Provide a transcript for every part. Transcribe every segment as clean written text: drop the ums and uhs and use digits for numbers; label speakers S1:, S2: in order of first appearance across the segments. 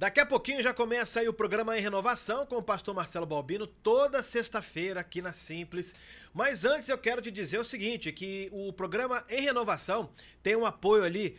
S1: Daqui a pouquinho já começa aí o programa Em Renovação com o pastor Marcelo Balbino, toda sexta-feira aqui na Simples. Mas antes eu quero te dizer o seguinte, que o programa Em Renovação tem um apoio ali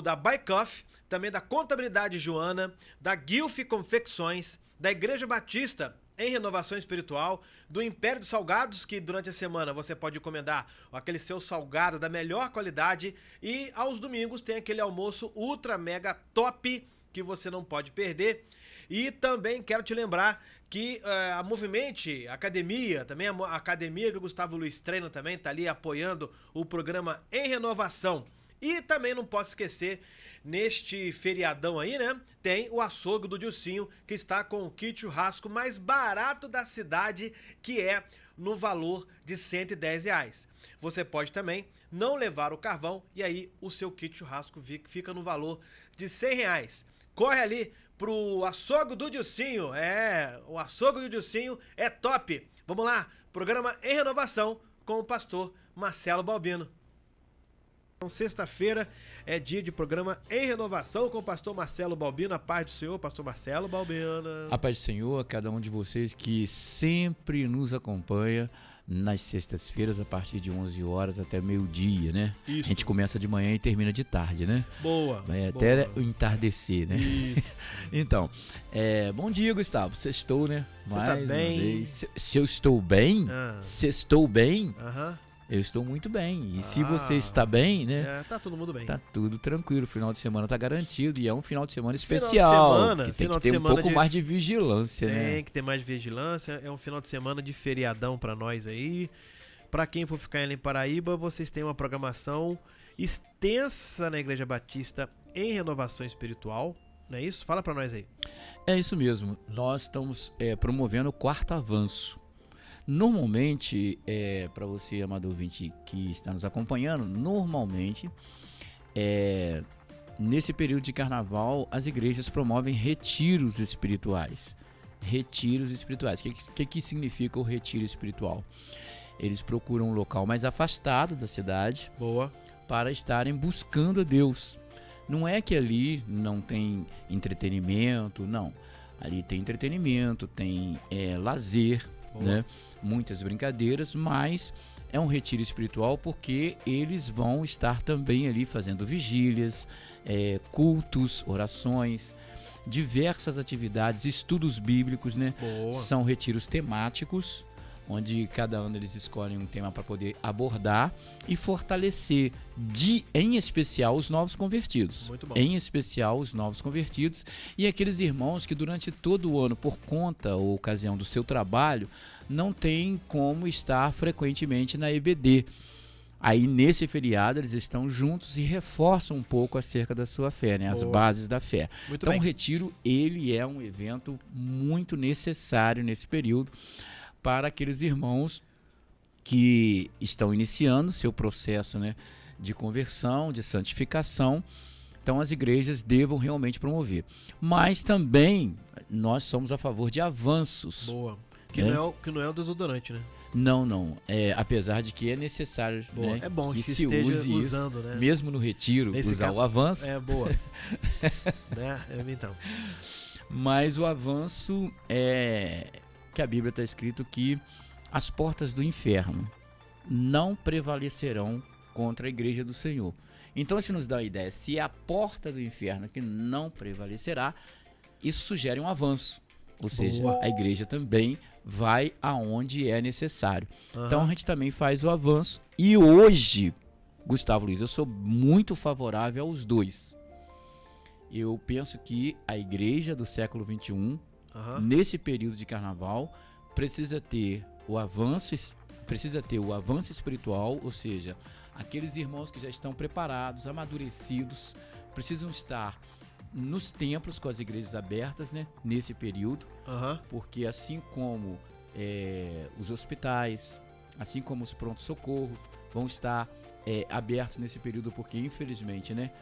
S1: da Buy Coffee, também da Contabilidade Joana, da Guilf Confecções, da Igreja Batista em Renovação Espiritual, do Império dos Salgados, que durante a semana você pode encomendar aquele seu salgado da melhor qualidade, e aos domingos tem aquele almoço ultra mega top que você não pode perder. E também quero te lembrar que a Movimente Academia, também a academia que o Gustavo Luiz treina também, tá ali apoiando o programa Em Renovação. E também não posso esquecer, neste feriadão aí, né, tem o açougue do Dilcinho, que está com o kit churrasco mais barato da cidade, que é no valor de R$110. Você pode também não levar o carvão e aí o seu kit churrasco fica no valor de R$100. Corre ali pro açougue do Dilcinho, o açougue do Dilcinho é top. Vamos lá, programa Em Renovação com o pastor Marcelo Balbino. Então, sexta-feira é dia de programa Em Renovação com o pastor Marcelo Balbino. A paz do Senhor, pastor Marcelo Balbino.
S2: A paz do Senhor a cada um de vocês que sempre nos acompanha nas sextas-feiras a partir de 11 horas até meio-dia, né?
S1: Isso.
S2: A gente começa de manhã e termina de tarde, né?
S1: Boa.
S2: Vai
S1: boa.
S2: até o entardecer, né?
S1: Isso.
S2: Então, bom dia, Gustavo. Sextou, né?
S1: Você tá bem?
S2: Se eu estou bem, sextou bem,
S1: Aham.
S2: eu estou muito bem. E se você está bem, né?
S1: Tá todo mundo bem.
S2: Tá tudo tranquilo. O final de semana tá garantido e é um final de semana
S1: Final de
S2: especial.
S1: semana,
S2: que tem
S1: final
S2: que ter
S1: de
S2: um
S1: semana
S2: pouco
S1: de-
S2: mais de vigilância, né?
S1: Tem que ter mais vigilância. É um final de semana de feriadão pra nós aí. Pra quem for ficar em Paraíba, vocês têm uma programação extensa na Igreja Batista em Renovação Espiritual. Não é isso? Fala pra nós aí.
S2: É isso mesmo. Nós estamos promovendo o quarto avanço. Normalmente, para você, amado ouvinte que está nos acompanhando, normalmente, nesse período de carnaval, as igrejas promovem retiros espirituais. Retiros espirituais. O que significa o retiro espiritual? Eles procuram um local mais afastado da cidade
S1: Boa.
S2: para estarem buscando a Deus. Não é que ali não tem entretenimento, não. Ali tem entretenimento, tem lazer, né? Muitas brincadeiras, mas é um retiro espiritual porque eles vão estar também ali fazendo vigílias, cultos, orações, diversas atividades, estudos bíblicos, né?
S1: Boa.
S2: São retiros temáticos, onde cada ano eles escolhem um tema para poder abordar e fortalecer, em especial, os novos convertidos.
S1: Muito bom.
S2: Em especial, os novos convertidos e aqueles irmãos que durante todo o ano, por conta ou ocasião do seu trabalho, não têm como estar frequentemente na EBD. Aí, nesse feriado, eles estão juntos e reforçam um pouco acerca da sua fé, né? As
S1: Boa.
S2: bases da fé.
S1: Muito
S2: Então,
S1: bem.
S2: o retiro, ele é um evento muito necessário nesse período para aqueles irmãos que estão iniciando seu processo, né, de conversão, de santificação. Então as igrejas devam realmente promover. Mas também nós somos a favor de avanços.
S1: Boa. Que não é o desodorante, né?
S2: Não. Apesar de que é necessário,
S1: Boa.
S2: né,
S1: É bom que
S2: se
S1: esteja
S2: use
S1: usando,
S2: isso,
S1: né?
S2: mesmo no retiro,
S1: Nesse
S2: usar
S1: caso,
S2: o avanço.
S1: É boa. Né? Então.
S2: Mas o avanço é que a Bíblia está escrito que as portas do inferno não prevalecerão contra a igreja do Senhor. Então, isso nos dá uma ideia. Se é a porta do inferno que não prevalecerá, isso sugere um avanço. Ou seja, a igreja também vai aonde é necessário. Então, a gente também faz o avanço. E hoje, Gustavo Luiz, eu sou muito favorável aos dois. Eu penso que a igreja do século XXI, nesse período de carnaval, precisa ter o avanço espiritual, ou seja, aqueles irmãos que já estão preparados, amadurecidos, precisam estar nos templos com as igrejas abertas, né, nesse período, porque assim como os hospitais, assim como os pronto-socorro vão estar abertos nesse período, porque infelizmente, né,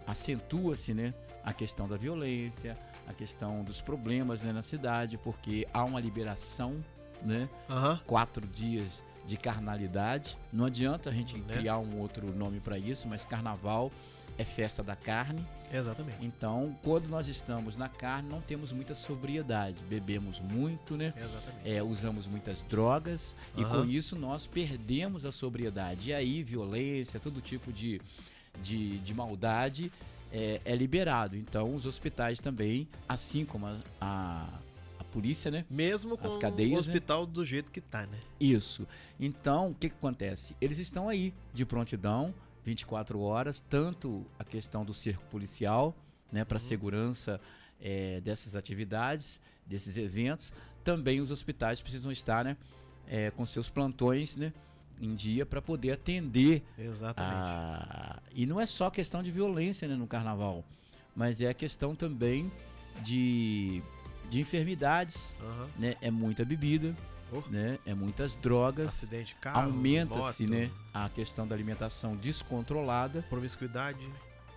S2: acentua-se, né, a questão da violência, a questão dos problemas, né, na cidade, porque há uma liberação, né, 4 dias de carnalidade. Não adianta a gente criar um outro nome para isso, mas carnaval é festa da carne.
S1: Exatamente.
S2: Então, quando nós estamos na carne, não temos muita sobriedade. Bebemos muito, né?
S1: Exatamente.
S2: Usamos muitas drogas e
S1: Aham.
S2: com isso nós perdemos a sobriedade. E aí, violência, todo tipo de maldade é liberado. Então, os hospitais também, assim como a polícia, né?
S1: Mesmo com
S2: As cadeias,
S1: o hospital do jeito que tá, né?
S2: Isso. Então, o que acontece? Eles estão aí de prontidão, 24 horas, tanto a questão do cerco policial, né, para segurança dessas atividades, desses eventos, também os hospitais precisam estar, né, com seus plantões, né, em dia para poder atender.
S1: Exatamente.
S2: E não é só questão de violência, né, no carnaval, mas é a questão também de enfermidades,
S1: Aham.
S2: né, é muita bebida, né, é muitas drogas,
S1: Acidente de carro,
S2: aumenta-se,
S1: moto,
S2: né, a questão da alimentação descontrolada
S1: promiscuidade.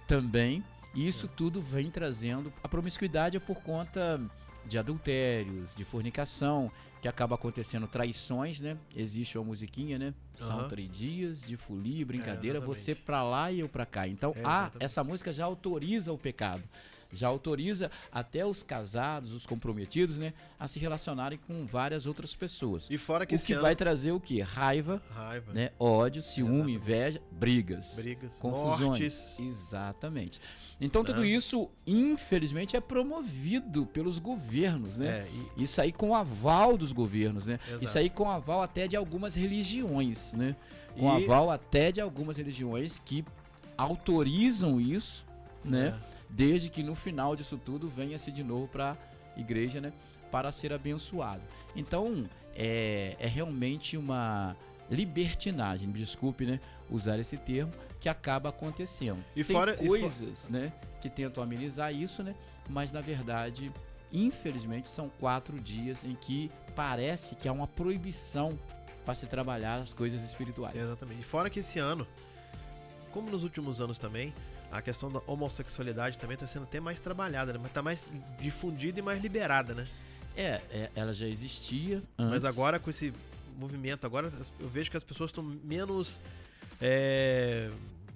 S2: também, e isso tudo vem trazendo, a promiscuidade é por conta de adultérios, de fornicação, que acaba acontecendo traições, né, existe uma musiquinha, né, são
S1: Aham.
S2: 3 dias de folia, brincadeira,
S1: exatamente.
S2: você pra lá e eu pra cá, então
S1: Exatamente.
S2: essa música já autoriza o pecado, já autoriza até os casados, os comprometidos, né, a se relacionarem com várias outras pessoas.
S1: E fora que
S2: O
S1: esse
S2: que
S1: ano...
S2: vai trazer o quê? Raiva,
S1: Raiva,
S2: né, ódio, ciúme,
S1: Exatamente.
S2: inveja, brigas,
S1: brigas,
S2: confusões.
S1: mortes.
S2: Exatamente. Então tudo
S1: Né?
S2: isso, infelizmente, é promovido pelos governos, né?
S1: E
S2: Isso aí com aval dos governos, né?
S1: Exato.
S2: Isso aí com aval até de algumas religiões, né? Com
S1: E-
S2: aval até de algumas religiões que autorizam isso, né? Desde que no final disso tudo venha-se de novo para a igreja, né? Para ser abençoado. Então, é realmente uma libertinagem, me desculpe, né? Usar esse termo, que acaba acontecendo.
S1: E
S2: Tem
S1: fora-
S2: coisas, né? Que tentam amenizar isso, né? Mas na verdade, infelizmente, são 4 dias em que parece que há uma proibição para se trabalhar as coisas espirituais.
S1: Exatamente. E fora que esse ano, como nos últimos anos também, a questão da homossexualidade também está sendo até mais trabalhada, né? Mas tá mais difundida e mais liberada, né?
S2: Ela já existia antes.
S1: Mas agora com esse movimento, agora eu vejo que as pessoas estão menos...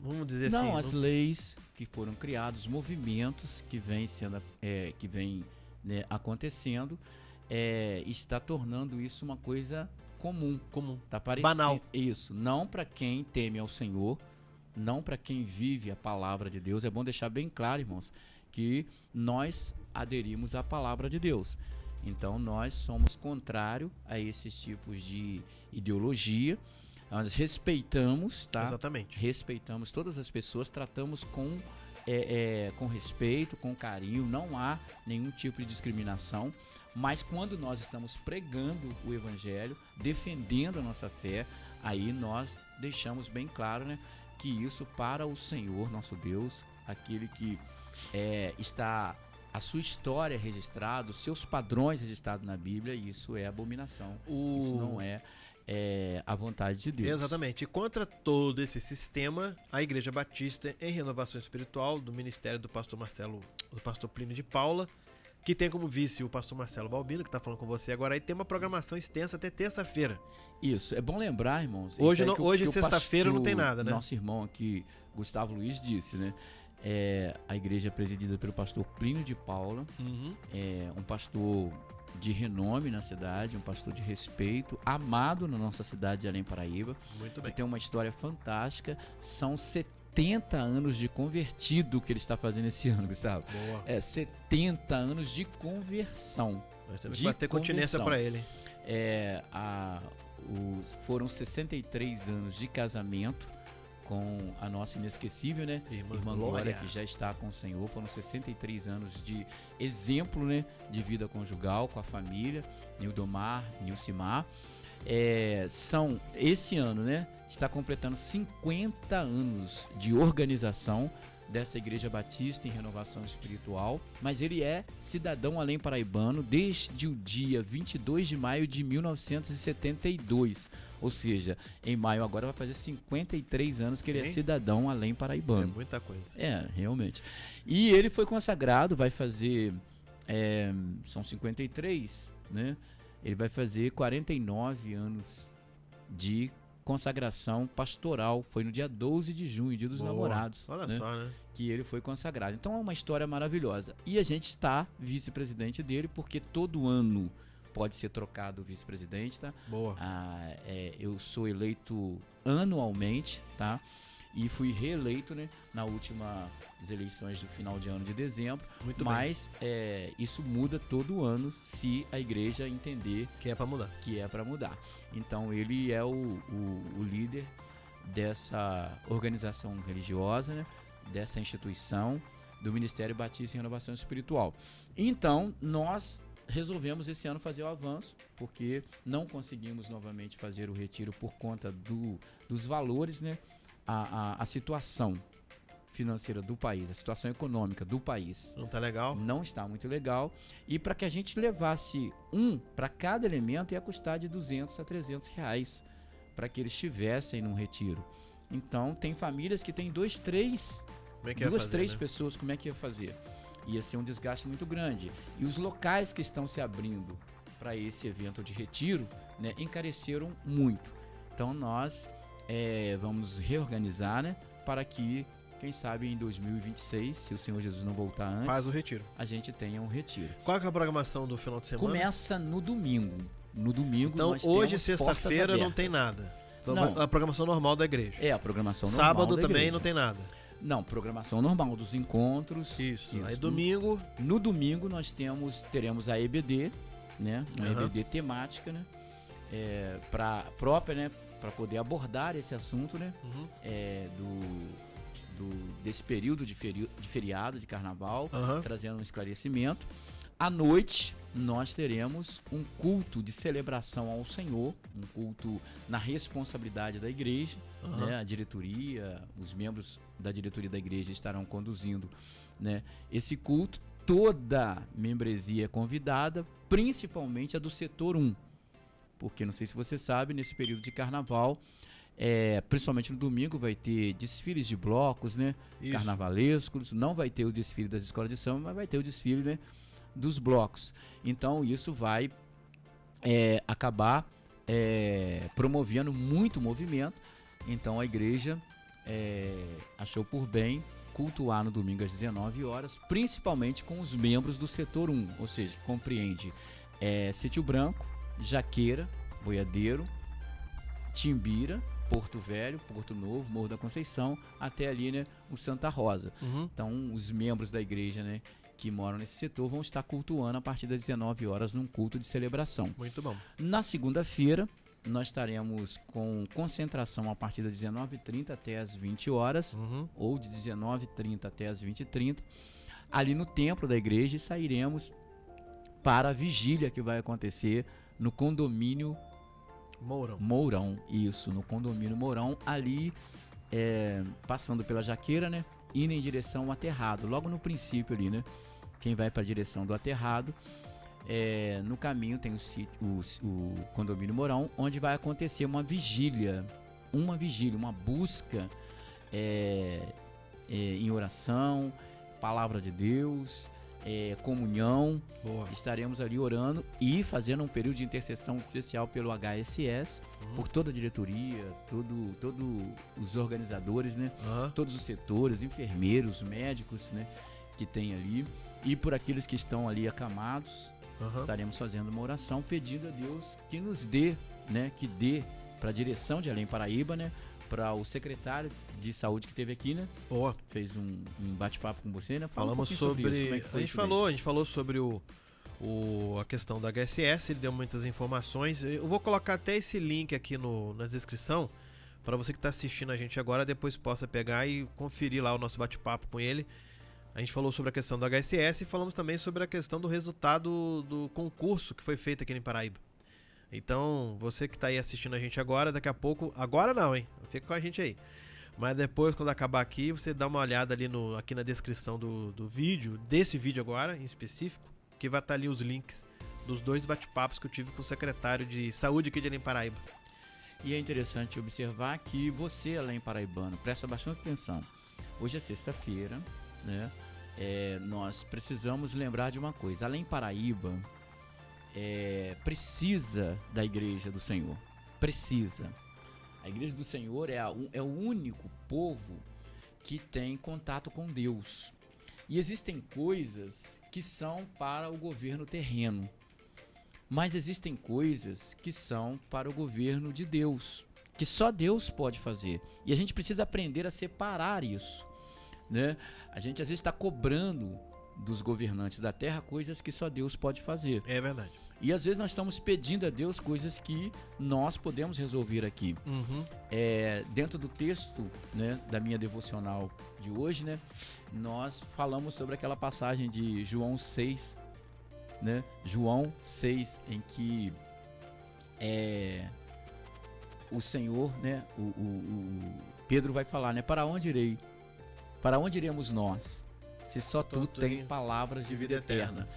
S1: vamos dizer
S2: Não,
S1: assim...
S2: as leis que foram criadas, os movimentos que vêm sendo, né, acontecendo, está tornando isso uma coisa comum. Tá parecendo
S1: Banal.
S2: isso. Não para quem teme ao Senhor, não para quem vive a palavra de Deus. É bom deixar bem claro, irmãos, que nós aderimos à palavra de Deus. Então nós somos contrário a esses tipos de ideologia. Nós respeitamos, tá?
S1: Exatamente.
S2: Respeitamos todas as pessoas, tratamos com respeito, com carinho, não há nenhum tipo de discriminação, mas quando nós estamos pregando o evangelho, defendendo a nossa fé, aí nós deixamos bem claro, né, que isso para o Senhor, nosso Deus, aquele que está a sua história registrada, os seus padrões registrados na Bíblia, isso é abominação, isso não é a vontade de Deus.
S1: Exatamente. E contra todo esse sistema, a Igreja Batista em Renovação Espiritual, do Ministério do Pastor Plínio de Paula, que tem como vice o pastor Marcelo Balbino, que está falando com você agora, aí tem uma programação extensa até terça-feira.
S2: Isso, é bom lembrar, irmãos.
S1: Hoje,
S2: isso aí
S1: hoje
S2: que o
S1: sexta-feira, não
S2: pastor,
S1: tem nada, né?
S2: Nosso irmão aqui, Gustavo Luiz, disse, né? A igreja é presidida pelo pastor Plínio de Paula, um pastor de renome na cidade, um pastor de respeito, amado na nossa cidade de Além Paraíba,
S1: Muito
S2: que
S1: bem.
S2: tem uma história fantástica. São 70 anos de convertido que ele está fazendo esse ano, Gustavo.
S1: Boa.
S2: 70 anos de conversão.
S1: Nós temos
S2: de
S1: que bater continência
S2: conversão.
S1: para ele.
S2: Foram 63 anos de casamento com a nossa inesquecível, né?
S1: Irmã
S2: Glória,
S1: Glória,
S2: que já está com o Senhor. Foram 63 anos de exemplo, né, de vida conjugal com a família, Nildomar, Nilcimar. Esse ano, né, está completando 50 anos de organização dessa Igreja Batista em Renovação Espiritual, mas ele é cidadão além paraibano desde o dia 22 de maio de 1972, ou seja, em maio agora vai fazer 53 anos que ele é cidadão além
S1: É
S2: paraibano.
S1: muita coisa.
S2: Realmente. E ele foi consagrado, vai fazer, são 53, né? Ele vai fazer 49 anos de consagração pastoral. Foi no dia 12 de junho, dia dos namorados.
S1: Olha só, né?
S2: Que ele foi consagrado. Então é uma história maravilhosa. E a gente está vice-presidente dele, porque todo ano pode ser trocado o vice-presidente, tá?
S1: Boa.
S2: Eu sou eleito anualmente, tá? E fui reeleito, né, nas últimas eleições do final de ano de dezembro.
S1: Muito
S2: mas isso muda todo ano se a igreja entender
S1: que é para mudar.
S2: Então ele é o líder dessa organização religiosa, né, dessa instituição do Ministério Batista em Renovação Espiritual. Então nós resolvemos esse ano fazer o avanço, porque não conseguimos novamente fazer o retiro por conta dos valores, né? A situação financeira do país, a situação econômica do país
S1: não tá legal,
S2: não está muito legal, e para que a gente levasse para cada elemento ia custar de 200 a 300 reais para que eles estivessem num retiro. Então tem famílias que tem duas, três pessoas, como é que ia fazer? Ia ser um desgaste muito grande, e os locais que estão se abrindo para esse evento de retiro, né, encareceram muito. Então nós vamos reorganizar, né, para que, quem sabe, em 2026, se o Senhor Jesus não voltar antes,
S1: faz o retiro.
S2: A gente tenha um retiro.
S1: Qual é a programação do final de semana?
S2: Começa no domingo. No domingo,
S1: então,
S2: nós
S1: hoje,
S2: temos
S1: sexta-feira, não tem nada.
S2: Não.
S1: A programação normal da igreja.
S2: A programação normal
S1: Sábado
S2: da
S1: também
S2: igreja.
S1: não tem nada.
S2: Não, programação normal dos encontros.
S1: Isso. Aí domingo.
S2: No domingo nós teremos a EBD, né? Uma EBD temática, né? Própria, né? Para poder abordar esse assunto, né? Desse período de feriado, de carnaval, trazendo um esclarecimento. À noite, nós teremos um culto de celebração ao Senhor, um culto na responsabilidade da igreja, né? A diretoria, os membros da diretoria da igreja estarão conduzindo, né, esse culto. Toda membresia é convidada, principalmente a do setor 1, porque não sei se você sabe, nesse período de carnaval, principalmente no domingo, vai ter desfiles de blocos, né, carnavalescos. Não vai ter o desfile das escolas de samba, mas vai ter o desfile, né, dos blocos. Então isso vai acabar promovendo muito movimento. Então a igreja achou por bem cultuar no domingo às 19 horas, principalmente com os membros do setor 1, ou seja, compreende Sítio Branco, Jaqueira, Boiadeiro, Timbira, Porto Velho, Porto Novo, Morro da Conceição, até ali, né, o Santa Rosa. Então os membros da igreja, né, que moram nesse setor vão estar cultuando a partir das 19 horas num culto de celebração.
S1: Muito bom. Na
S2: segunda-feira nós estaremos com concentração a partir das 19h30 até as 20 horas, ou de 19h30 até as 20h30, ali no templo da igreja, e sairemos para a vigília que vai acontecer no condomínio Mourão. Isso, no condomínio Mourão, ali passando pela Jaqueira, né, indo em direção ao aterrado, logo no princípio ali, né, quem vai para a direção do aterrado, no caminho tem o condomínio Mourão, onde vai acontecer uma vigília, uma busca em oração, palavra de Deus, comunhão.
S1: Boa.
S2: Estaremos ali orando e fazendo um período de intercessão especial pelo HSS, por toda a diretoria, todos os organizadores, né? Todos os setores, enfermeiros, médicos, né, que tem ali, e por aqueles que estão ali acamados. Estaremos fazendo uma oração pedindo a Deus que nos dê, né, que dê para a direção de Além Paraíba, né, para o secretário de saúde que teve aqui, né?
S1: Boa.
S2: Fez um bate-papo com você, né?
S1: Falamos sobre isso. Como é que foi a gente falou sobre a questão da HSS, ele deu muitas informações. Eu vou colocar até esse link aqui na descrição, para você que está assistindo a gente agora, depois possa pegar e conferir lá o nosso bate-papo com ele. A gente falou sobre a questão do HSS e falamos também sobre a questão do resultado do concurso que foi feito aqui em Paraíba. Então, você que está aí assistindo a gente agora, daqui a pouco... Agora não, hein? Fica com a gente aí. Mas depois, quando acabar aqui, você dá uma olhada ali aqui na descrição do vídeo, desse vídeo agora, em específico, que vai estar ali os links dos 2 bate-papos que eu tive com o secretário de saúde aqui de Além Paraíba.
S2: E é interessante observar que você, Além Paraibano, presta bastante atenção. Hoje é sexta-feira, né? Nós precisamos lembrar de uma coisa: Além Paraíba precisa da igreja do Senhor, precisa. A igreja do Senhor é o único povo que tem contato com Deus. E existem coisas que são para o governo terreno, mas existem coisas que são para o governo de Deus, que só Deus pode fazer. E a gente precisa aprender a separar isso, né? A gente às vezes está cobrando dos governantes da terra coisas que só Deus pode fazer.
S1: É verdade.
S2: E às vezes nós estamos pedindo a Deus coisas que nós podemos resolver aqui. Dentro do texto, né, da minha devocional de hoje, né, nós falamos sobre aquela passagem de João 6, né, João 6, em que o Senhor, né, o Pedro vai falar, né, para onde irei? Para onde iremos nós? Se só tu tem palavras de vida eterna.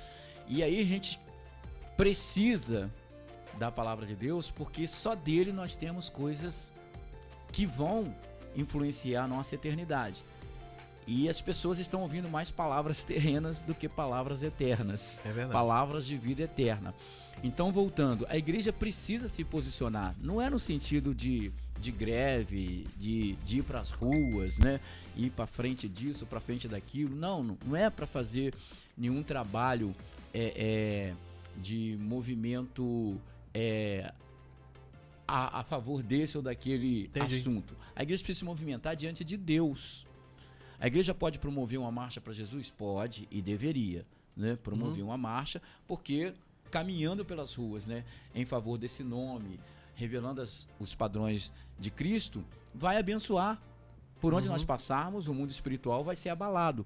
S2: E aí a gente precisa da palavra de Deus, porque só dele nós temos coisas que vão influenciar a nossa eternidade. E as pessoas estão ouvindo mais palavras terrenas do que palavras eternas.
S1: É verdade.
S2: Palavras de vida eterna. Então, voltando, a igreja precisa se posicionar. Não é no sentido de greve, de ir para as ruas, né? Ir para frente disso, para frente daquilo. Não é para fazer nenhum trabalho de movimento a favor desse ou daquele assunto. A igreja precisa se movimentar diante de Deus. A igreja pode promover uma marcha para Jesus? Pode e deveria, né? Promover uma marcha, porque caminhando pelas ruas, né, em favor desse nome, revelando os padrões de Cristo, vai abençoar. Por onde nós passarmos, o mundo espiritual vai ser abalado.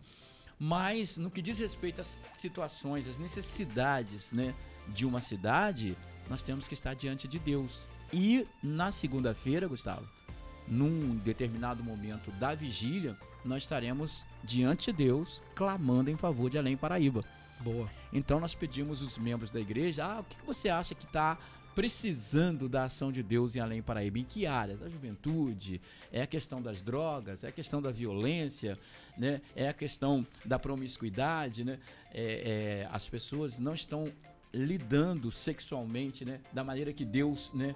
S2: Mas no que diz respeito às situações, às necessidades, né, de uma cidade, nós temos que estar diante de Deus. E na segunda-feira, Gustavo, num determinado momento da vigília, nós estaremos diante de Deus, clamando em favor de Além Paraíba.
S1: Boa.
S2: Então nós pedimos os membros da igreja, o que você acha que está precisando da ação de Deus em Além Paraíba? Em que área? Da juventude? É a questão das drogas? É a questão da violência? Né? É a questão da promiscuidade? Né? As pessoas não estão lidando sexualmente, né, da maneira que Deus, né,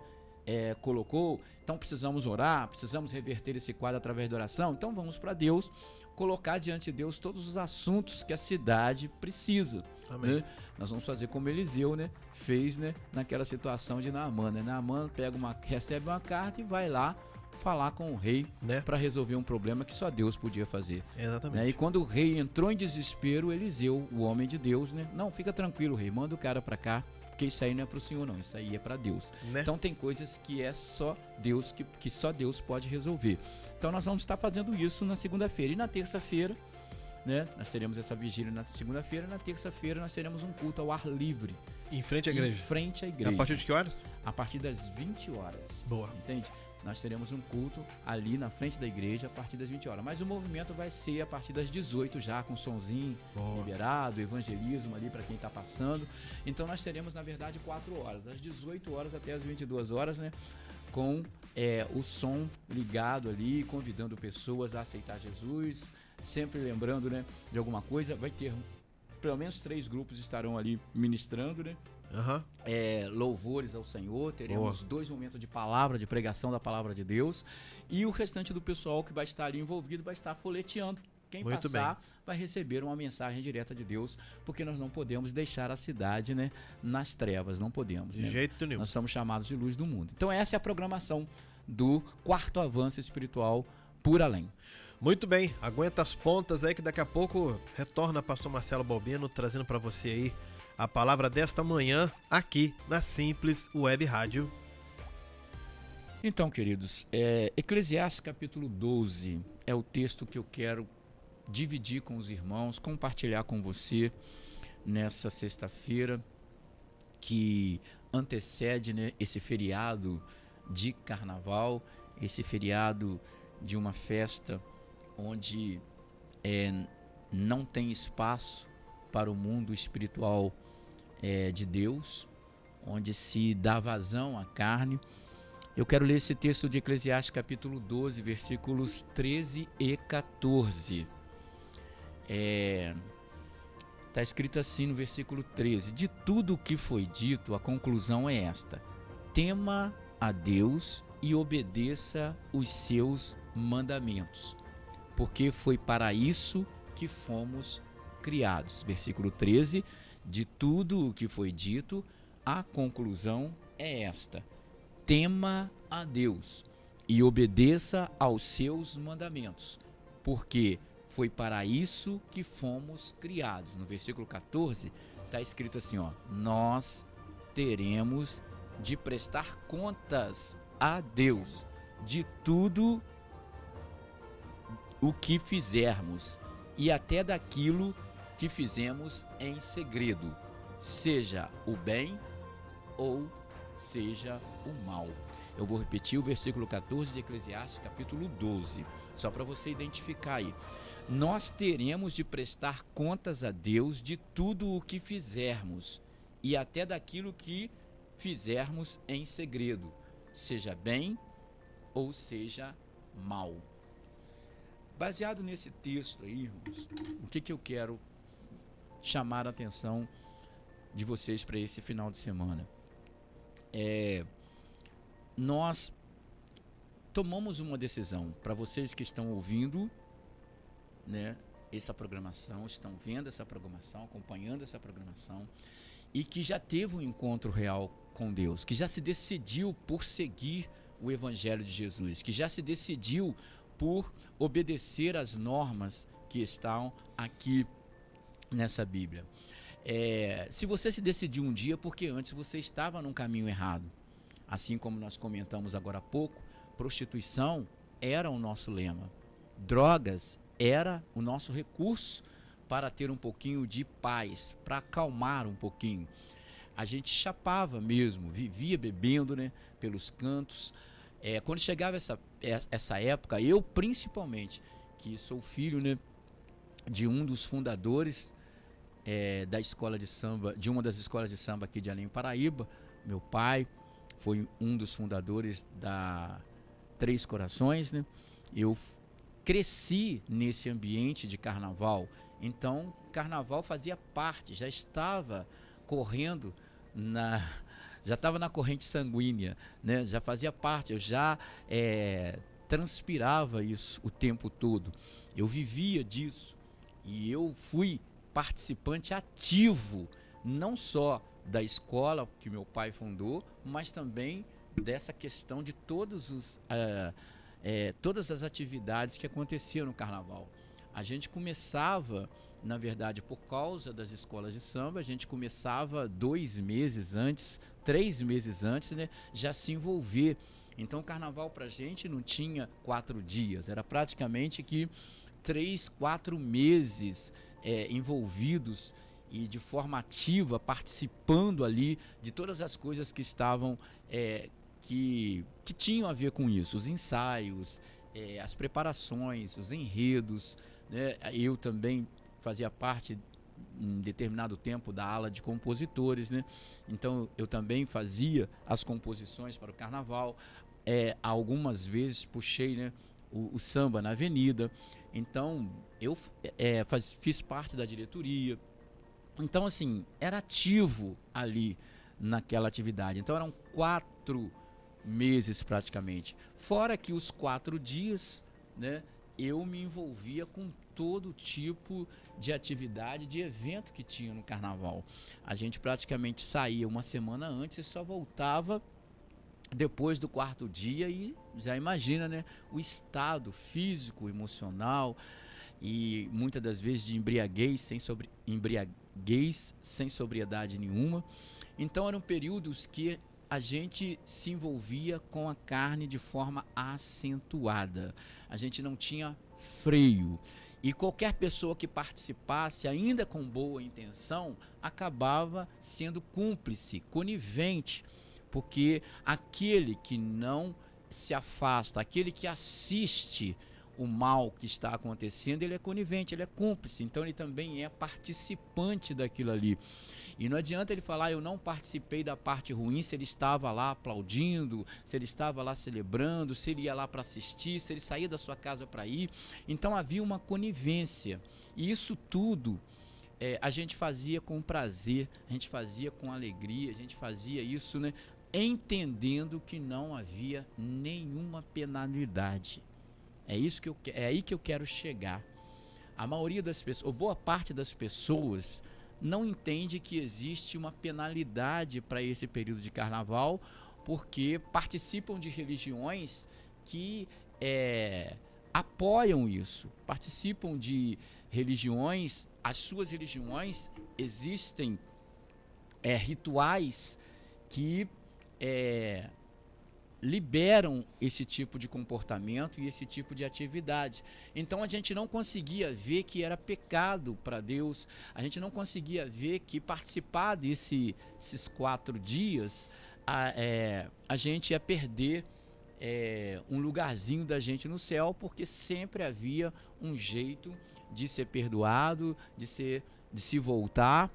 S2: colocou. Então precisamos orar, precisamos reverter esse quadro através da oração. Então vamos para Deus, colocar diante de Deus todos os assuntos que a cidade precisa.
S1: Amém.
S2: Né? Nós vamos fazer como Eliseu, né, fez, né, naquela situação de Naamã. Né? Naamã recebe uma carta e vai lá falar com o rei, né, para resolver um problema que só Deus podia fazer.
S1: Exatamente.
S2: Né? E quando o rei entrou em desespero, Eliseu, o homem de Deus, né, não, fica tranquilo, rei, manda o cara para cá, porque isso aí não é para o Senhor não, isso aí é para Deus. Né? Então tem coisas que é só Deus, que só Deus pode resolver. Então nós vamos estar fazendo isso na segunda-feira. E na terça-feira, né, nós teremos essa vigília na segunda-feira. Na terça-feira nós teremos um culto ao ar livre.
S1: Em frente à igreja?
S2: Em frente à igreja.
S1: A partir de que horas?
S2: A partir das 20 horas.
S1: Boa.
S2: Entende? Nós teremos um culto ali na frente da igreja a partir das 20 horas. Mas o movimento vai ser a partir das 18 já, com sonzinho liberado, evangelismo ali para quem está passando. Então nós teremos, na verdade, 4 horas, das 18 horas até as 22 horas, né? Com o som ligado ali, convidando pessoas a aceitar Jesus. Sempre lembrando, né, de alguma coisa. Vai ter, pelo menos 3 grupos estarão ali ministrando, né? Louvores ao Senhor, teremos 2 momentos de palavra, de pregação da palavra de Deus, e o restante do pessoal que vai estar ali envolvido vai estar folheteando. Quem
S1: Muito
S2: passar
S1: bem.
S2: vai receber uma mensagem direta de Deus, porque nós não podemos deixar a cidade, né, nas trevas, não podemos.
S1: De
S2: né?
S1: jeito nenhum.
S2: Nós somos chamados de luz do mundo. Então essa é a programação do 4º Avanço Espiritual por Além.
S1: Muito bem, aguenta as pontas aí que daqui a pouco retorna pastor Marcelo Balbino trazendo para você aí a palavra desta manhã aqui na Simples Web Rádio.
S2: Então, queridos, Eclesiastes capítulo 12 é o texto que eu quero dividir com os irmãos, compartilhar com você nessa sexta-feira que antecede, né, esse feriado de carnaval, esse feriado de uma festa onde não tem espaço para o mundo espiritual de Deus, onde se dá vazão à carne. Eu quero ler esse texto de Eclesiastes capítulo 12, versículos 13 e 14. Está escrito assim no versículo 13: de tudo o que foi dito, a conclusão é esta: tema a Deus e obedeça os seus mandamentos, porque foi para isso que fomos criados. Versículo 13, de tudo o que foi dito, a conclusão é esta: tema a Deus e obedeça aos seus mandamentos, porque foi para isso que fomos criados. No versículo 14 está escrito assim, nós teremos de prestar contas a Deus de tudo o que fizermos e até daquilo que fizemos em segredo, seja o bem ou seja o mal. Eu vou repetir o versículo 14 de Eclesiastes, capítulo 12, só para você identificar aí. Nós teremos de prestar contas a Deus de tudo o que fizermos e até daquilo que fizermos em segredo, seja bem ou seja mal. Baseado nesse texto aí, irmãos, o que eu quero chamar a atenção de vocês para esse final de semana? Nós tomamos uma decisão. Para vocês que estão ouvindo, né, essa programação, estão vendo essa programação, acompanhando essa programação, e que já teve um encontro real com Deus, que já se decidiu por seguir o Evangelho de Jesus, que já se decidiu por obedecer às normas que estão aqui nessa Bíblia. Se você se decidiu um dia, porque antes você estava num caminho errado. Assim como nós comentamos agora há pouco, prostituição era o nosso lema. Drogas era o nosso recurso para ter um pouquinho de paz, para acalmar um pouquinho. A gente chapava mesmo, vivia bebendo, né, pelos cantos. Quando chegava essa época, eu principalmente, que sou filho, né, de um dos fundadores da escola de samba, de uma das escolas de samba aqui de Além Paraíba, meu pai foi um dos fundadores da Três Corações, né? Eu cresci nesse ambiente de carnaval, então carnaval fazia parte, já estava correndo já estava na corrente sanguínea, né? Já fazia parte, eu já transpirava isso o tempo todo, eu vivia disso e eu fui participante ativo, não só da escola que meu pai fundou, mas também dessa questão de todas as atividades que aconteciam no carnaval. A gente começava, na verdade, por causa das escolas de samba, a gente começava 2 meses antes, 3 meses antes, né, já se envolver. Então o carnaval pra gente não tinha 4 dias, era praticamente que 3, 4 meses envolvidos e de forma ativa, participando ali de todas as coisas que estavam, que tinham a ver com isso, os ensaios, as preparações, os enredos, né? Eu também fazia parte, em determinado tempo, da ala de compositores, né? Então eu também fazia as composições para o carnaval, algumas vezes puxei, né, o samba na avenida, então eu fiz parte da diretoria. Então, assim, era ativo ali naquela atividade. Então, eram 4 meses praticamente. Fora que os 4 dias, né, eu me envolvia com todo tipo de atividade, de evento que tinha no carnaval. A gente praticamente saía uma semana antes e só voltava depois do 4º dia e já imagina, né, o estado físico, emocional e muitas das vezes de embriaguez sem sobriedade nenhuma. Então eram períodos que a gente se envolvia com a carne de forma acentuada. A gente não tinha freio. E qualquer pessoa que participasse, ainda com boa intenção, acabava sendo cúmplice, conivente, porque aquele que não se afasta, aquele que assiste o mal que está acontecendo, ele é conivente, ele é cúmplice, então ele também é participante daquilo ali. E não adianta ele falar, eu não participei da parte ruim, se ele estava lá aplaudindo, se ele estava lá celebrando, se ele ia lá para assistir, se ele saía da sua casa para ir. Então havia uma conivência, e isso tudo a gente fazia com prazer, a gente fazia com alegria, a gente fazia isso, né, entendendo que não havia nenhuma penalidade. É aí que eu quero chegar. A maioria das pessoas, ou boa parte das pessoas, não entende que existe uma penalidade para esse período de carnaval, porque participam de religiões que apoiam isso, participam de religiões, as suas religiões existem rituais que liberam esse tipo de comportamento e esse tipo de atividade. Então a gente não conseguia ver que era pecado para Deus, a gente não conseguia ver que participar esses 4 dias a gente ia perder um lugarzinho da gente no céu, porque sempre havia um jeito de ser perdoado, de se voltar,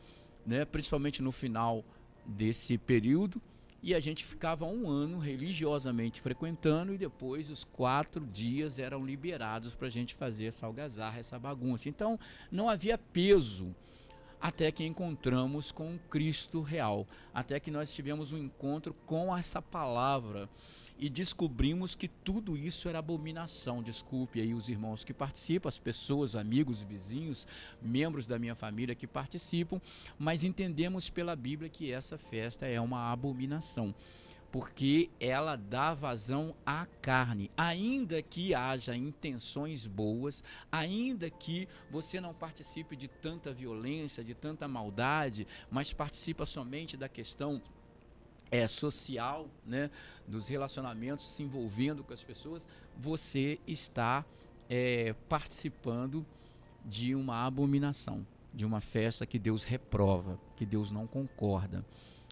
S2: né? Principalmente no final desse período. E a gente ficava 1 ano religiosamente frequentando, e depois os 4 dias eram liberados para a gente fazer essa algazarra, essa bagunça. Então não havia peso, até que encontramos com o Cristo real, até que nós tivemos um encontro com essa palavra e descobrimos que tudo isso era abominação. Desculpe aí os irmãos que participam, as pessoas, amigos, vizinhos, membros da minha família que participam, mas entendemos pela Bíblia que essa festa é uma abominação, porque ela dá vazão à carne. Ainda que haja intenções boas, ainda que você não participe de tanta violência, de tanta maldade, mas participa somente da questão social, né, dos relacionamentos, se envolvendo com as pessoas, você está participando de uma abominação, de uma festa que Deus reprova, que Deus não concorda.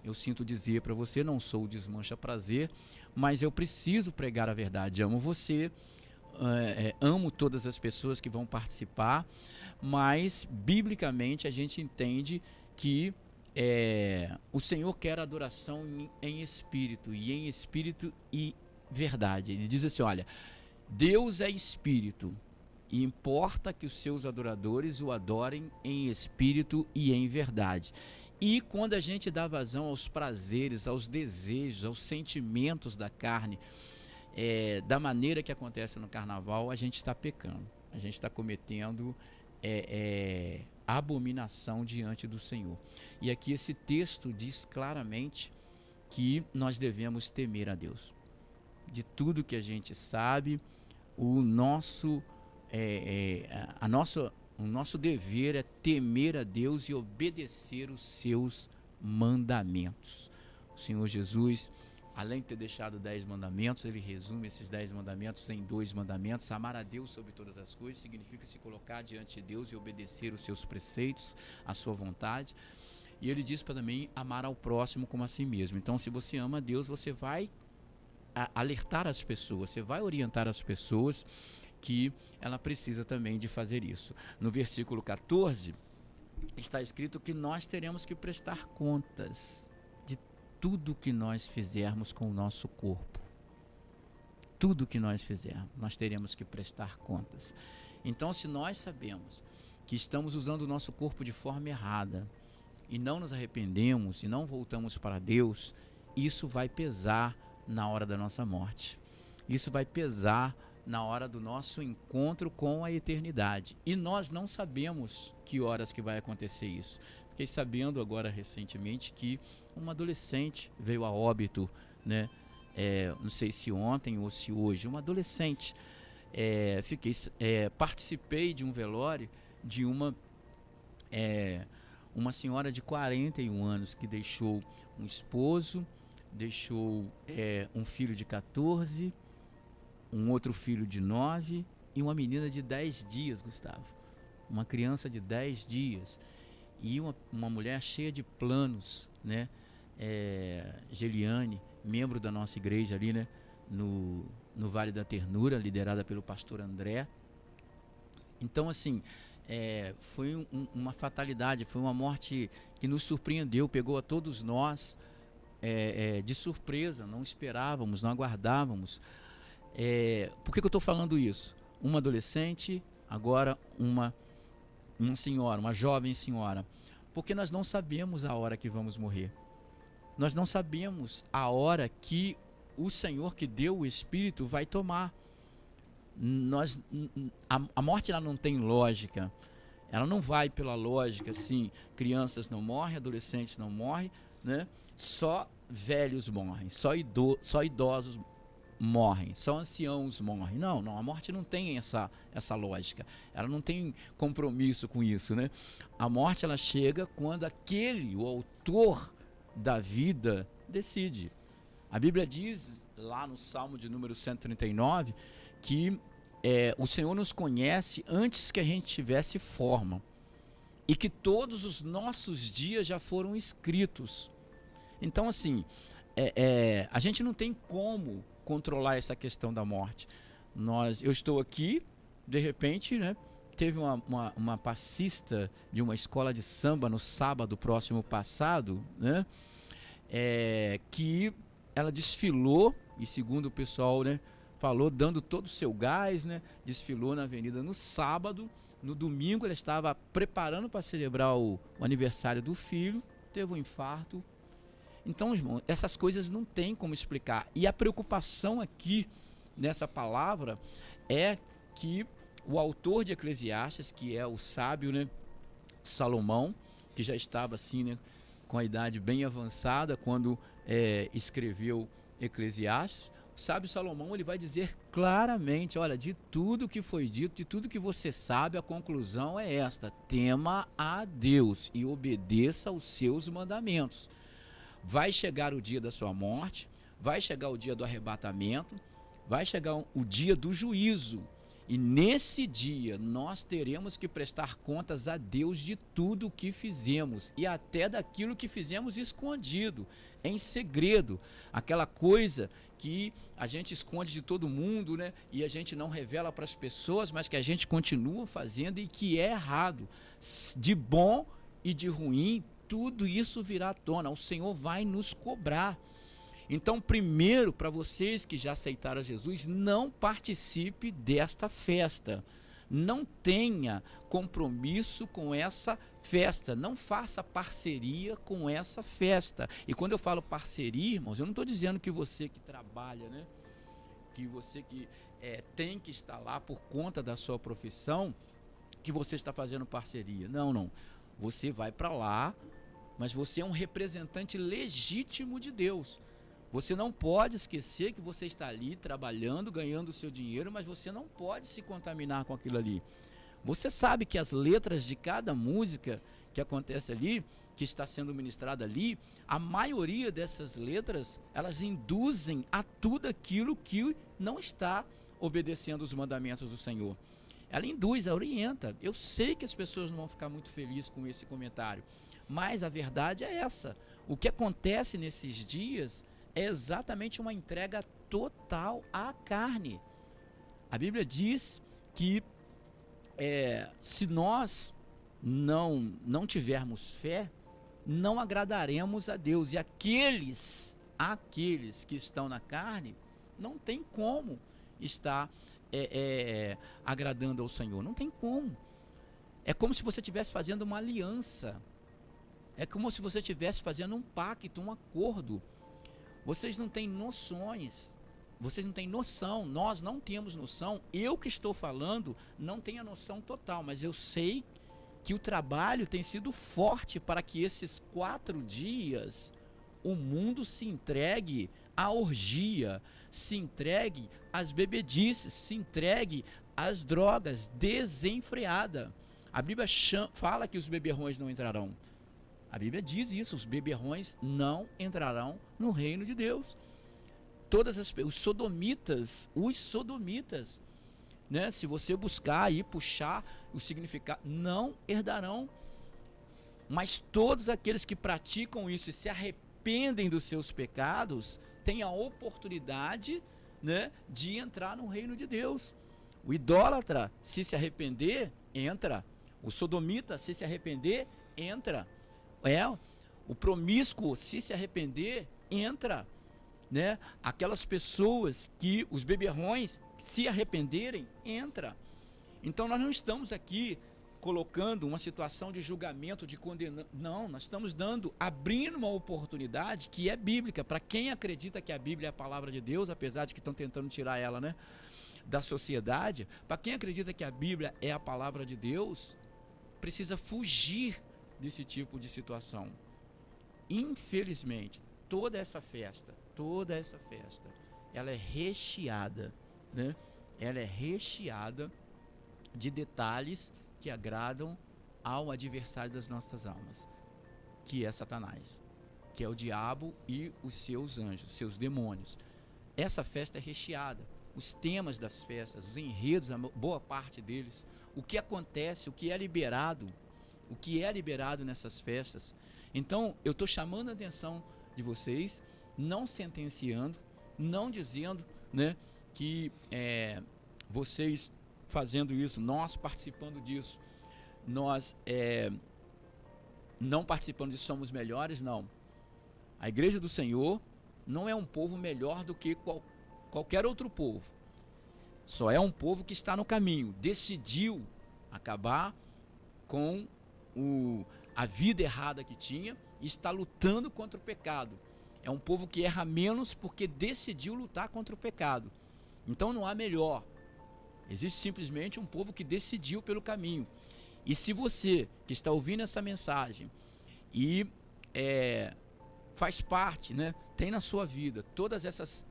S2: Eu sinto dizer para você, não sou o desmancha prazer, mas eu preciso pregar a verdade. Amo você, amo todas as pessoas que vão participar, mas biblicamente a gente entende que o Senhor quer adoração em espírito e verdade. Ele diz assim, olha, Deus é espírito e importa que os seus adoradores o adorem em espírito e em verdade. E quando a gente dá vazão aos prazeres, aos desejos, aos sentimentos da carne, da maneira que acontece no carnaval, a gente está pecando, a gente está cometendo abominação diante do Senhor. E aqui esse texto diz claramente que nós devemos temer a Deus. De tudo que a gente sabe, o nosso dever é temer a Deus e obedecer os seus mandamentos. O Senhor Jesus, além de ter deixado 10 mandamentos, ele resume esses 10 mandamentos em 2 mandamentos. Amar a Deus sobre todas as coisas significa se colocar diante de Deus e obedecer os seus preceitos, a sua vontade. E ele diz para mim amar ao próximo como a si mesmo. Então, se você ama a Deus, você vai alertar as pessoas, você vai orientar as pessoas que ela precisa também de fazer isso. No versículo 14, está escrito que nós teremos que prestar contas de tudo que nós fizermos com o nosso corpo. Tudo que nós fizermos, nós teremos que prestar contas. Então, se nós sabemos que estamos usando o nosso corpo de forma errada e não nos arrependemos e não voltamos para Deus, isso vai pesar na hora da nossa morte. Isso vai pesar na hora do nosso encontro com a eternidade. E nós não sabemos que horas que vai acontecer isso. Fiquei sabendo agora recentemente que uma adolescente veio a óbito, né? Não sei se ontem ou se hoje, uma adolescente. Participei de um velório de uma senhora de 41 anos que deixou um esposo, deixou um filho de 14, um outro filho de 9 e uma menina de 10 dias, Gustavo. Uma criança de 10 dias. E uma mulher cheia de planos, né? Geliane, membro da nossa igreja ali, né? No Vale da Ternura, liderada pelo pastor André. Então, assim, foi uma fatalidade, foi uma morte que nos surpreendeu, pegou a todos nós de surpresa, não esperávamos, não aguardávamos. Por que eu estou falando isso? Uma adolescente, agora uma senhora, uma jovem senhora. Porque nós não sabemos a hora que vamos morrer. Nós não sabemos a hora que o Senhor que deu o Espírito vai tomar. A morte ela não tem lógica. Ela não vai pela lógica assim, crianças não morrem, adolescentes não morrem, né? Só velhos morrem, só idosos morrem, só anciãos morrem. Não, a morte não tem essa lógica. Ela não tem compromisso com isso, né? A morte ela chega quando o autor da vida decide. A Bíblia diz lá no Salmo de número 139 que o Senhor nos conhece antes que a gente tivesse forma e que todos os nossos dias já foram escritos. Então assim, a gente não tem como controlar essa questão da morte. Eu estou aqui, de repente, né? Teve uma passista de uma escola de samba no sábado próximo passado, né? Que ela desfilou, e segundo o pessoal, né, falou, dando todo o seu gás, né, desfilou na avenida no sábado. No domingo ela estava preparando para celebrar o aniversário do filho, teve um infarto. Então, irmão, essas coisas não tem como explicar. E a preocupação aqui nessa palavra é que o autor de Eclesiastes, que é o sábio, né, Salomão, que já estava assim, né, com a idade bem avançada quando escreveu Eclesiastes, o sábio Salomão ele vai dizer claramente, olha, de tudo que foi dito, de tudo que você sabe, a conclusão é esta: tema a Deus e obedeça aos seus mandamentos. Vai chegar o dia da sua morte, vai chegar o dia do arrebatamento, vai chegar o dia do juízo. E nesse dia nós teremos que prestar contas a Deus de tudo o que fizemos e até daquilo que fizemos escondido, em segredo. Aquela coisa que a gente esconde de todo mundo, né? E a gente não revela para as pessoas, mas que a gente continua fazendo e que é errado. De bom e de ruim, tudo isso virá à tona. O Senhor vai nos cobrar. Então, primeiro, para vocês que já aceitaram Jesus, não participe desta festa. Não tenha compromisso com essa festa. Não faça parceria com essa festa. E quando eu falo parceria, irmãos, eu não estou dizendo que você que trabalha, né? Que você que tem que estar lá por conta da sua profissão, que você está fazendo parceria. Não. Você vai para lá, mas você é um representante legítimo de Deus. Você não pode esquecer que você está ali trabalhando, ganhando o seu dinheiro, mas você não pode se contaminar com aquilo ali. Você sabe que as letras de cada música que acontece ali, que está sendo ministrada ali, a maioria dessas letras, elas induzem a tudo aquilo que não está obedecendo os mandamentos do Senhor. Ela induz, ela orienta. Eu sei que as pessoas não vão ficar muito felizes com esse comentário, mas a verdade é essa. O que acontece nesses dias é exatamente uma entrega total à carne. A Bíblia diz que se nós não tivermos fé, não agradaremos a Deus. E aqueles que estão na carne, não tem como estar agradando ao Senhor. Não tem como. É como se você estivesse fazendo uma aliança. É como se você estivesse fazendo um pacto, um acordo. Vocês não têm noções, vocês não têm noção, nós não temos noção. Eu que estou falando não tenho a noção total, mas eu sei que o trabalho tem sido forte para que esses 4 dias o mundo se entregue à orgia, se entregue às bebedices, se entregue às drogas desenfreada. A Bíblia fala que os beberrões não entrarão. A Bíblia diz isso, os beberrões não entrarão no reino de Deus. Os sodomitas, né? Se você buscar e puxar o significado, não herdarão. Mas todos aqueles que praticam isso e se arrependem dos seus pecados, têm a oportunidade, né, de entrar no reino de Deus. O idólatra, se arrepender, entra. O sodomita, se arrepender, entra. O promíscuo, se arrepender, entra, né? Aquelas pessoas que, os beberrões, se arrependerem, entra. Então nós não estamos aqui colocando uma situação de julgamento, de condenação. Não, nós estamos abrindo uma oportunidade que é bíblica, para quem acredita que a Bíblia é a palavra de Deus, apesar de que estão tentando tirar ela, né, da sociedade. Para quem acredita que a Bíblia é a palavra de Deus, precisa fugir desse tipo de situação. Infelizmente, toda essa festa, ela é recheada, né? Ela é recheada de detalhes que agradam ao adversário das nossas almas, que é Satanás, que é o diabo e os seus anjos, seus demônios. Essa festa é recheada. Os temas das festas, os enredos, a boa parte deles, o que acontece, o que é liberado nessas festas. Então, eu estou chamando a atenção de vocês, não sentenciando, não dizendo, né, que vocês fazendo isso, nós participando disso, nós não participando disso somos melhores, não. A Igreja do Senhor não é um povo melhor do que qualquer outro povo. Só é um povo que está no caminho, decidiu acabar com a vida errada que tinha e está lutando contra o pecado. É um povo que erra menos porque decidiu lutar contra o pecado. Então não há melhor. Existe simplesmente um povo que decidiu pelo caminho. E se você que está ouvindo essa mensagem e faz parte, né, tem na sua vida todas essas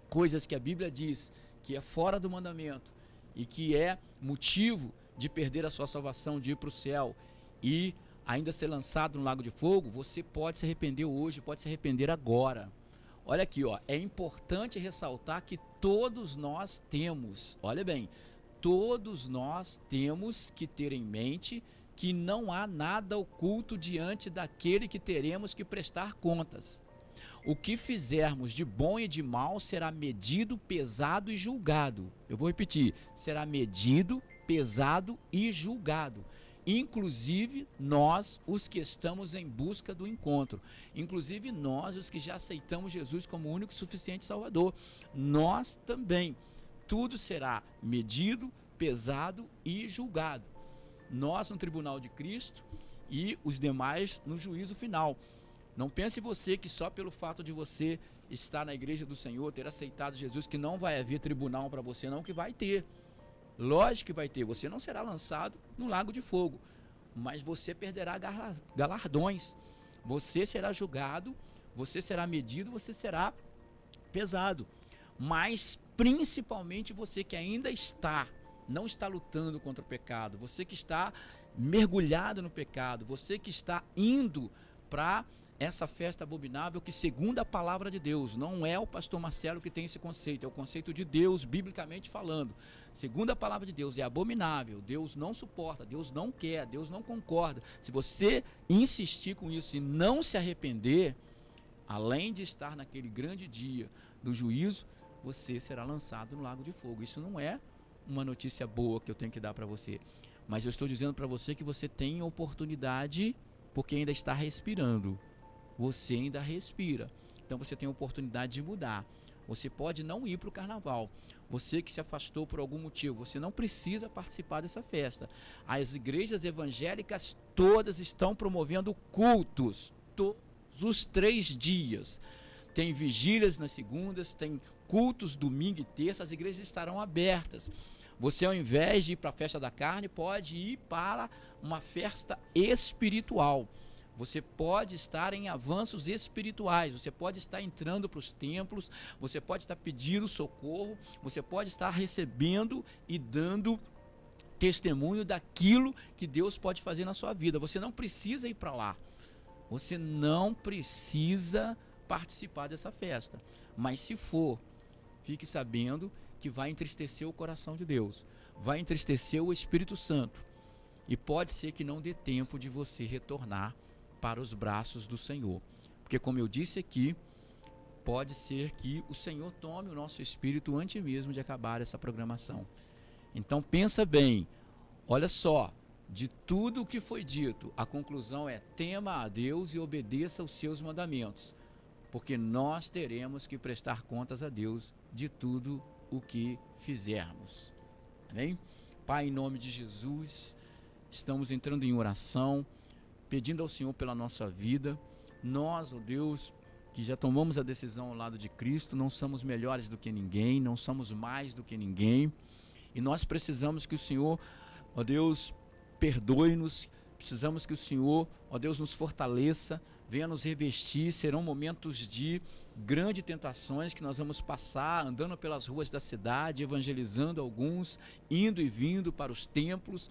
S2: coisas que a Bíblia diz que é fora do mandamento e que é motivo de perder a sua salvação, de ir para o céu e ainda ser lançado no lago de fogo, você pode se arrepender hoje, pode se arrepender agora. Olha aqui, ó, é importante ressaltar que todos nós temos, olha bem, todos nós temos que ter em mente que não há nada oculto diante daquele que teremos que prestar contas. O que fizermos de bom e de mal será medido, pesado e julgado. Eu vou repetir, será medido, pesado e julgado. Inclusive nós, os que estamos em busca do encontro. Inclusive nós, os que já aceitamos Jesus como único e suficiente Salvador. Nós também. Tudo será medido, pesado e julgado. Nós no tribunal de Cristo e os demais no juízo final. Não pense você que só pelo fato de você estar na igreja do Senhor, ter aceitado Jesus, que não vai haver tribunal para você, não, que vai ter. Lógico que vai ter. Você não será lançado no lago de fogo, mas você perderá galardões. Você será julgado, você será medido, você será pesado. Mas principalmente você que ainda não está lutando contra o pecado, você que está mergulhado no pecado, você que está indo para essa festa abominável que, segundo a palavra de Deus, não é o pastor Marcelo que tem esse conceito, é o conceito de Deus, biblicamente falando. Segundo a palavra de Deus, é abominável, Deus não suporta, Deus não quer, Deus não concorda. Se você insistir com isso e não se arrepender, além de estar naquele grande dia do juízo, você será lançado no lago de fogo. Isso não é uma notícia boa que eu tenho que dar para você, mas eu estou dizendo para você que você tem oportunidade, porque ainda está respirando. Você ainda respira, então você tem a oportunidade de mudar. Você pode não ir para o carnaval. Você que se afastou por algum motivo, você não precisa participar dessa festa. As igrejas evangélicas todas estão promovendo cultos todos os 3 dias. Tem vigílias nas segundas, tem cultos domingo e terça, as igrejas estarão abertas. Você, ao invés de ir para a festa da carne, pode ir para uma festa espiritual. Você pode estar em avanços espirituais, você pode estar entrando para os templos, você pode estar pedindo socorro, você pode estar recebendo e dando testemunho daquilo que Deus pode fazer na sua vida. Você não precisa ir para lá, você não precisa participar dessa festa, mas se for, fique sabendo que vai entristecer o coração de Deus, vai entristecer o Espírito Santo, e pode ser que não dê tempo de você retornar para os braços do Senhor, porque, como eu disse aqui, pode ser que o Senhor tome o nosso espírito antes mesmo de acabar essa programação. Então pensa bem, olha só, de tudo o que foi dito, a conclusão é: tema a Deus e obedeça aos seus mandamentos, porque nós teremos que prestar contas a Deus de tudo o que fizermos. Amém? Pai, em nome de Jesus, estamos entrando em oração, pedindo ao Senhor pela nossa vida. Nós, ó Deus, que já tomamos a decisão ao lado de Cristo, não somos melhores do que ninguém, não somos mais do que ninguém, e nós precisamos que o Senhor, ó Deus, perdoe-nos, precisamos que o Senhor, ó Deus, nos fortaleça, venha nos revestir. Serão momentos de grandes tentações que nós vamos passar, andando pelas ruas da cidade, evangelizando alguns, indo e vindo para os templos,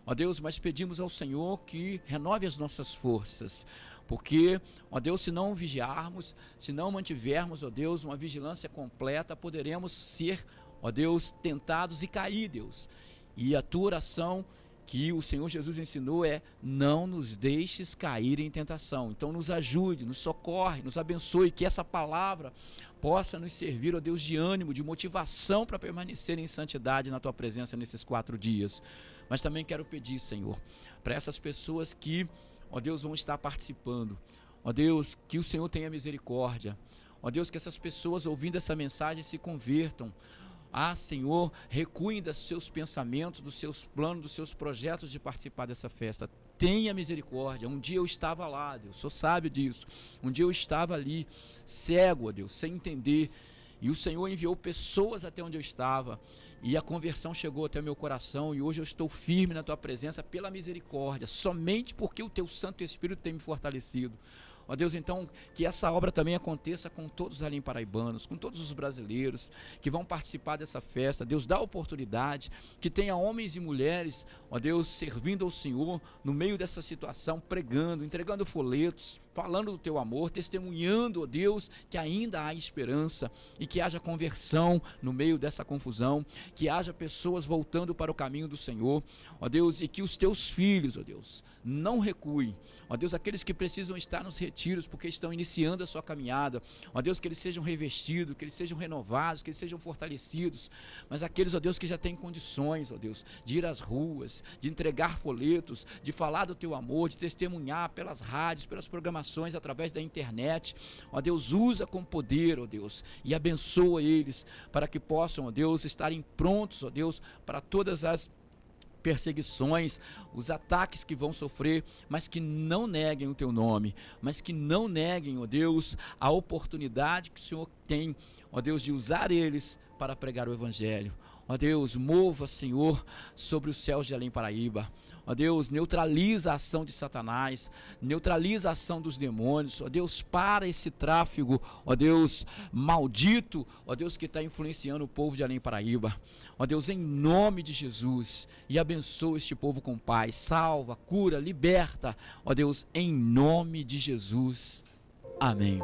S2: ó Deus, mas pedimos ao Senhor que renove as nossas forças, porque, ó Deus, se não vigiarmos, se não mantivermos, ó Deus, uma vigilância completa, poderemos ser, ó Deus, tentados e cair, Deus. E a tua oração que o Senhor Jesus ensinou é: não nos deixes cair em tentação. Então nos ajude, nos socorre, nos abençoe, que essa palavra possa nos servir, ó Deus, de ânimo, de motivação para permanecer em santidade na tua presença nesses 4 dias. Mas também quero pedir, Senhor, para essas pessoas que, ó Deus, vão estar participando, ó Deus, que o Senhor tenha misericórdia, ó Deus, que essas pessoas ouvindo essa mensagem se convertam. Senhor, recuem dos seus pensamentos, dos seus planos, dos seus projetos de participar dessa festa. Tenha misericórdia. Um dia eu estava lá, Deus, o Senhor sabe disso. Um dia eu estava ali, cego, ó Deus, sem entender. E o Senhor enviou pessoas até onde eu estava. E a conversão chegou até o meu coração. E hoje eu estou firme na tua presença pela misericórdia, somente porque o teu Santo Espírito tem me fortalecido. Ó Deus, então, que essa obra também aconteça com todos os Alim Paraibanos, com todos os brasileiros que vão participar dessa festa. Deus, dá oportunidade, que tenha homens e mulheres, ó Deus, servindo ao Senhor no meio dessa situação, pregando, entregando folhetos, falando do teu amor, testemunhando, ó Deus, que ainda há esperança e que haja conversão no meio dessa confusão, que haja pessoas voltando para o caminho do Senhor, ó Deus, e que os teus filhos, ó Deus, não recuem, ó Deus, aqueles que precisam estar nos retiros porque estão iniciando a sua caminhada, ó Deus, que eles sejam revestidos, que eles sejam renovados, que eles sejam fortalecidos, mas aqueles, ó Deus, que já têm condições, ó Deus, de ir às ruas, de entregar folhetos, de falar do teu amor, de testemunhar pelas rádios, pelas programações, através da internet, ó Deus, usa com poder, ó Deus, e abençoa eles, para que possam, ó Deus, estarem prontos, ó Deus, para todas as perseguições, os ataques que vão sofrer, mas que não neguem o teu nome, mas que não neguem, ó Deus, a oportunidade que o Senhor tem, ó Deus, de usar eles para pregar o Evangelho. Ó Deus, mova, Senhor, sobre os céus de Além Paraíba. Ó Deus, neutraliza a ação de Satanás, neutraliza a ação dos demônios. Ó Deus, para esse tráfego, ó Deus, maldito, ó Deus, que está influenciando o povo de Além Paraíba. Ó Deus, em nome de Jesus, e abençoa este povo com paz, salva, cura, liberta. Ó Deus, em nome de Jesus. Amém.